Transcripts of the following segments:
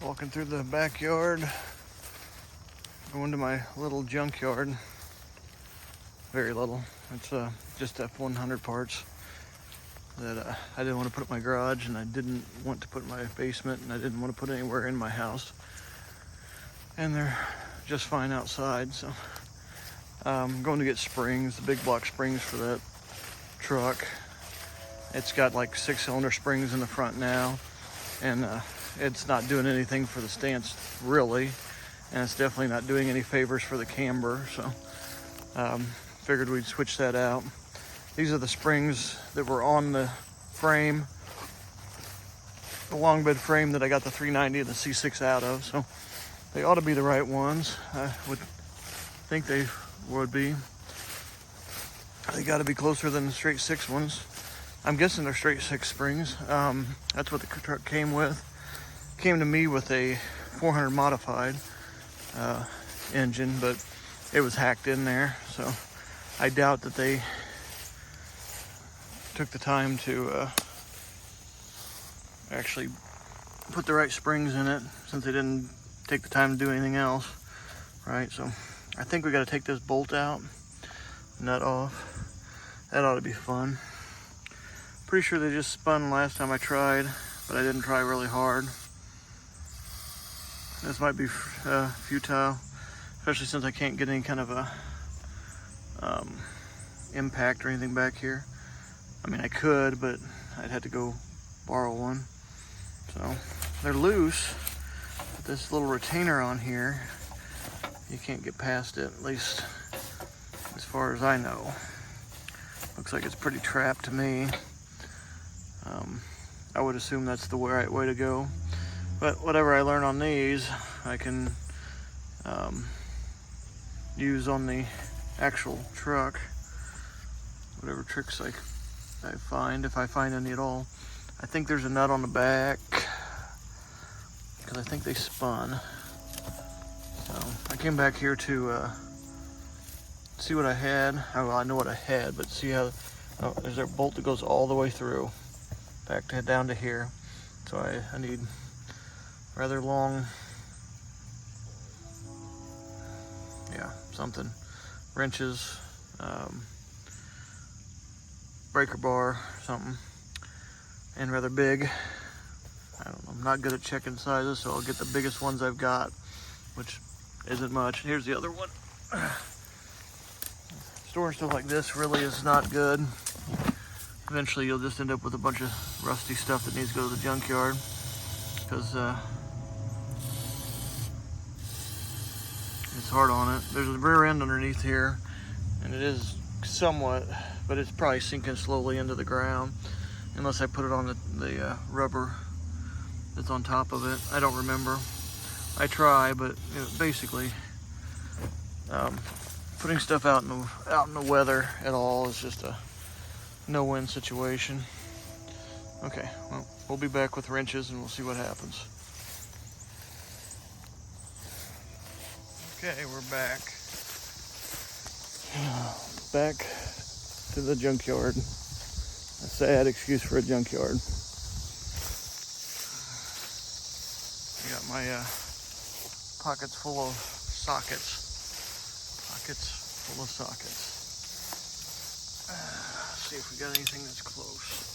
Walking through the backyard, going to my little junkyard. Very little. It's just F100 parts that I didn't want to put in my garage, and I didn't want to put in my basement, and I didn't want to put anywhere in my house. And they're just fine outside, so I'm going to get springs, the big block springs for that truck. It's got like 6-cylinder springs in the front now, and it's not doing anything for the stance really, and it's definitely not doing any favors for the camber, so figured we'd switch that out. These are the springs that were on the frame, the long bed frame that I got the 390 and the C6 out of, so they ought to be the right ones. I would think they would be. They got to be closer than the straight 6 ones. I'm guessing they're straight 6 springs. That's what the truck came with. Came to me with a 400 modified engine, but it was hacked in there, so I doubt that they took the time to actually put the right springs in it, since they didn't take the time to do anything else, right? So I think we got to take this bolt out, nut off. That ought to be fun. Pretty sure they just spun last time I tried, but I didn't try really hard. This might be futile, especially since I can't get any kind of a impact or anything back here. I mean, I could, but I'd have to go borrow one. So they're loose, but this little retainer on here, you can't get past it, at least as far as I know. Looks like it's pretty trapped to me. I would assume that's the right way to go. But whatever I learn on these, I can use on the actual truck. Whatever tricks I find, if I find any at all. I think there's a nut on the back, because I think they spun. So I came back here to see what I had. Well, I know what I had, but see how, there's a bolt that goes all the way through, back to down to here. So I need rather long, something, wrenches, breaker bar, something, and rather big. I don't know, I'm not good at checking sizes, so I'll get the biggest ones I've got, which isn't much. Here's the other one. Storing stuff like this really is not good. Eventually you'll just end up with a bunch of rusty stuff that needs to go to the junkyard, because it's hard on it. There's a rear end underneath here, and it is somewhat, but it's probably sinking slowly into the ground unless I put it on the rubber that's on top of it. I don't remember. I try, but basically putting stuff out in the weather at all is just a no-win situation. Okay, well, we'll be back with wrenches and we'll see what happens. Okay, we're back. Back to the junkyard. A sad excuse for a junkyard. I got my pockets full of sockets. Pockets full of sockets. Let's see if we got anything that's close.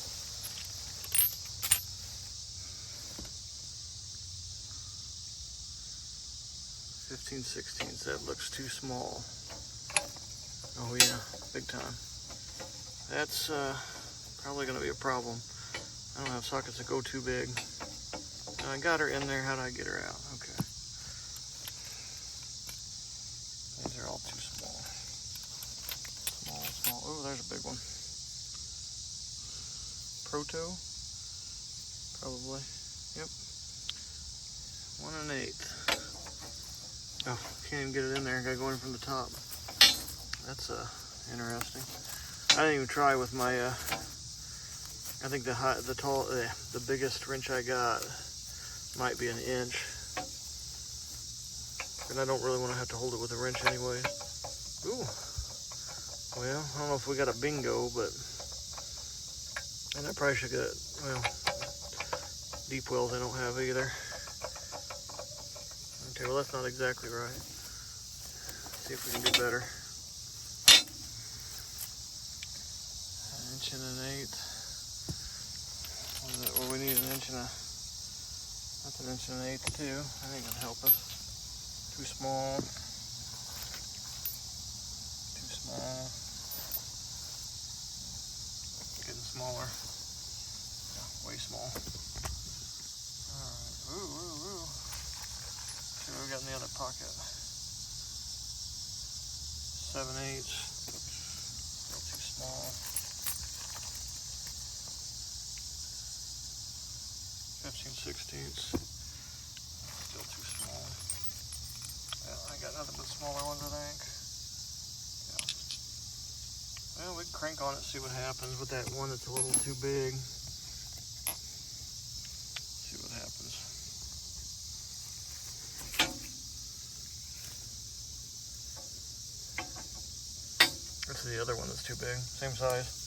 .16, that looks too small. Oh yeah, big time. That's probably gonna be a problem. I don't have sockets that go too big. I got her in there, how did I get her out? Okay. These are all too small. Small. Oh, there's a big one. Proto? Probably. Yep. 1 1/8. Oh, can't even get it in there. Gotta go in from the top. That's interesting. I didn't even try with my. I think the biggest wrench I got might be 1 inch, and I don't really want to have to hold it with a wrench anyway. Ooh. Well, I don't know if we got a bingo, but and I probably should get, well, deep wells I don't have either. Okay, well that's not exactly right. See if we can do better. 1 inch and an eighth. What is that? Well, we need 1 inch and a, that's 1 inch and an eighth too. I think that'll help us. Too small. Too small. Getting smaller. Yeah, way small. Alright. Ooh, ooh, ooh. See what we got in the other pocket. 7/8. Still too small. 15/16. Still too small. Yeah, I got nothing but smaller ones, I think. Yeah. Well, we can crank on it, see what happens with that one that's a little too big. See what happens. This is the other one that's too big. Same size.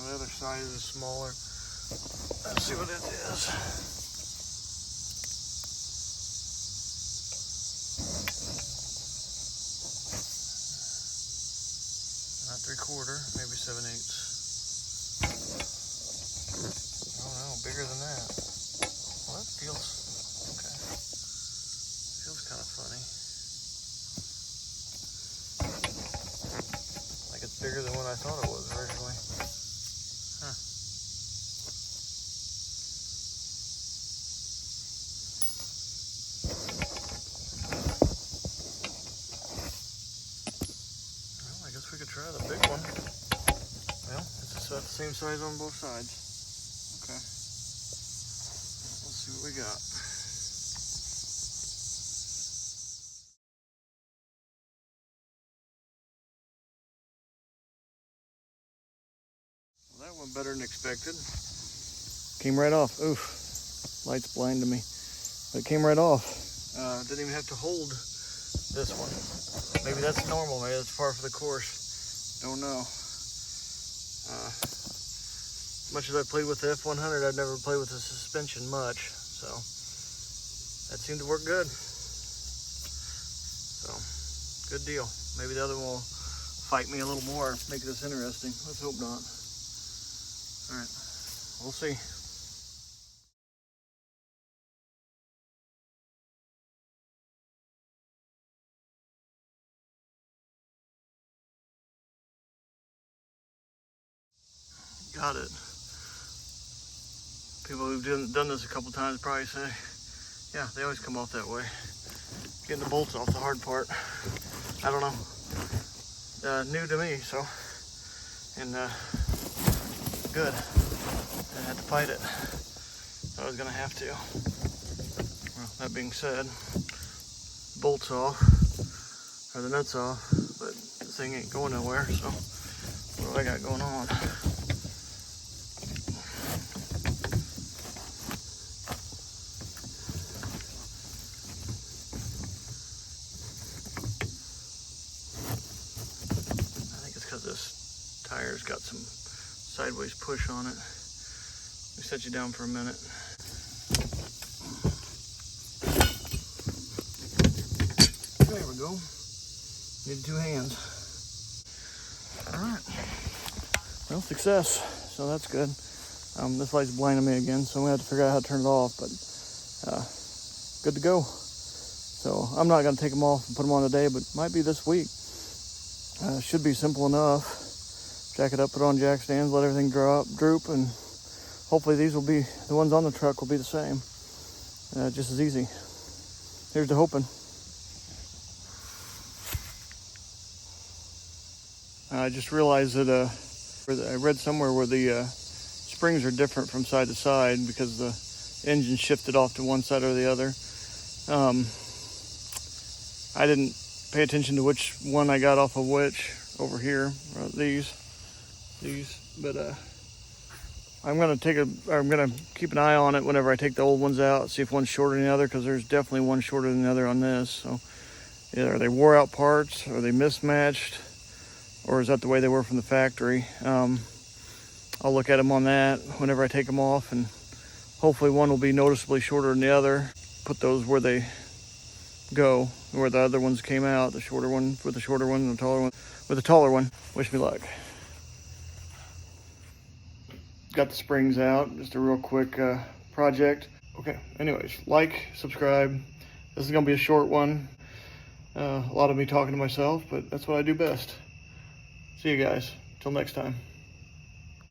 The other size is smaller. Let's see what it is. Not 3/4, maybe 7/8. Oh no, bigger than that. Well, that feels okay. Feels kind of funny. Like it's bigger than what I thought it was originally. Huh. Well, I guess we could try the big one. Well, it's about the same size on both sides. Okay. Let's see what we got. Well, that went better than expected. Came right off. Oof. Light's blind to me. But it came right off. Didn't even have to hold this one. Maybe that's normal. Maybe that's par for the course. Don't know. Much as I played with the F100, I've never played with the suspension much. So that seemed to work good. So good deal. Maybe the other one will fight me a little more, make this interesting. Let's hope not. All right, we'll see. Got it. People who've done this a couple times probably say, yeah, they always come off that way. Getting the bolts off the hard part. I don't know. New to me, so. And good. I had to fight it. I was gonna have to. Well, that being said, bolts off, or the nuts off, but this thing ain't going nowhere, so what do I got going on? This tire's got some sideways push on it. We set you down for a minute. There we go. Need 2 hands. All right. Well, success. So that's good. This light's blinding me again, so we have to figure out how to turn it off. But good to go. So I'm not going to take them off and put them on today, but might be this week. Should be simple enough. Jack it up, put it on jack stands, let everything droop, and hopefully these will be, the ones on the truck will be the same. Just as easy. Here's to hoping. I just realized that I read somewhere where the springs are different from side to side because the engine shifted off to one side or the other. I didn't pay attention to which one I got off of which over here, these, but I'm gonna keep an eye on it whenever I take the old ones out, see if one's shorter than the other, because there's definitely one shorter than the other on this. So either they wore out parts, or they mismatched, or is that the way they were from the factory? I'll look at them on that whenever I take them off, and hopefully one will be noticeably shorter than the other. Put those where they go, where the other ones came out, the shorter one with the shorter one, and the taller one with the taller one. Wish me luck. Got the springs out, just a real quick project. Okay, anyways, like, subscribe. This is gonna be a short one. A lot of me talking to myself, but that's what I do best. See you guys. Till next time.